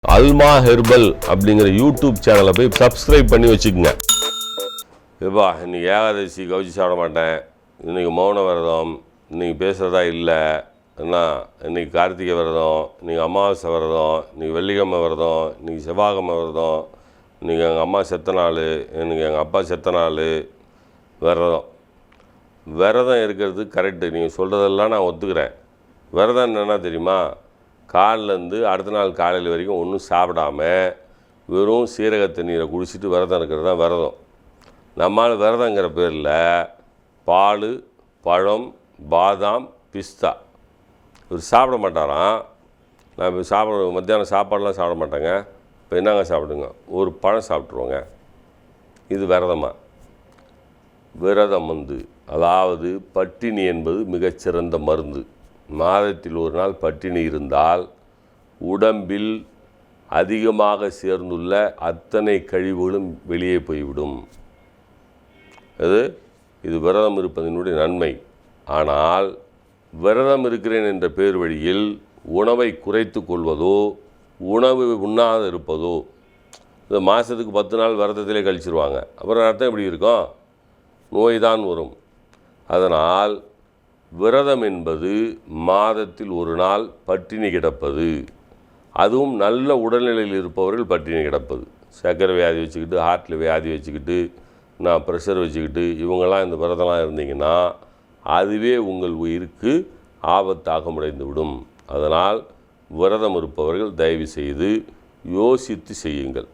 அல்மா herbal அப்படிங்கிற YouTube சேனலை போய் சப்ஸ்கிரைப் பண்ணி வச்சுக்கோங்க. எப்பா இன்றைக்கி ஏகாதசி கவிச்சு சாப்பிட மாட்டேன், இன்றைக்கி மௌன விரதம், இன்றைக்கி பேசுகிறதா இல்லை, என்ன இன்றைக்கி கார்த்திகை விரதம், இன்றைக்கி அமாவாசை விரதம், இன்றைக்கி வெள்ளிக்கிழமை விரதம், இன்றைக்கி செவ்வாய்க்கிழமை விரதம், இன்றைக்கி எங்கள் அம்மா செத்த நாள், இன்றைக்கி எங்கள் அப்பா செத்த நாள், விரதம் இருக்கிறது கரெக்டு. நீங்கள் சொல்கிறதெல்லாம் நான் ஒத்துக்கிறேன். விரதம் என்னென்னா தெரியுமா? காலிலேருந்து அடுத்த நாள் காலையில் வரைக்கும் ஒன்றும் சாப்பிடாம வெறும் சீரக தண்ணீரை குடிச்சிட்டு விரதம் இருக்கிறது தான் விரதம். நம்மால் விரதங்கிற பேரில் பால், பழம், பாதாம், பிஸ்தா இவர் சாப்பிட மாட்டாராம். நான் இப்போ மத்தியானம் சாப்பாடெலாம் சாப்பிட மாட்டேங்க. இப்போ என்னங்க சாப்பிடுங்க, ஒரு பழம் சாப்பிட்ருவோங்க. இது விரதமாக? விரதம் அதாவது பட்டினி என்பது மிகச்சிறந்த மருந்து. மாதத்தில் ஒரு நாள் பட்டினி இருந்தால் உடம்பில் அதிகமாக சேர்ந்துள்ள அத்தனை கழிவுகளும் வெளியே போய்விடும். இது விரதம் இருப்பதனுடைய நன்மை. ஆனால் விரதம் இருக்கிறேன் என்ற பேர் வழியில் உணவை குறைத்து கொள்வதோ உணவு உண்ணாது இருப்பதோ, இந்த மாதத்துக்கு 10 நாள் விரதத்திலே கழிச்சிருவாங்க. அப்புறம் அர்த்தம் எப்படி இருக்கும்? நோய் தான் வரும். அதனால் விரதம் என்பது மாதத்தில் ஒரு நாள் பட்டினி கிடப்பது. அதுவும் நல்ல உடல்நிலையில் இருப்பவர்கள் பட்டினி கிடப்பது. சர்க்கரை வியாதி வச்சுக்கிட்டு, ஹார்ட்டில் வியாதி வச்சுக்கிட்டு, நான் ப்ரெஷர் வச்சுக்கிட்டு இவங்கெல்லாம் இந்த விரதம்லாம் இருந்தீங்கன்னா அதுவே உங்கள் உயிருக்கு ஆபத்தாக முடிந்துவிடும். அதனால் விரதம் இருப்பவர்கள் தயவு செய்து யோசித்து செய்யுங்கள்.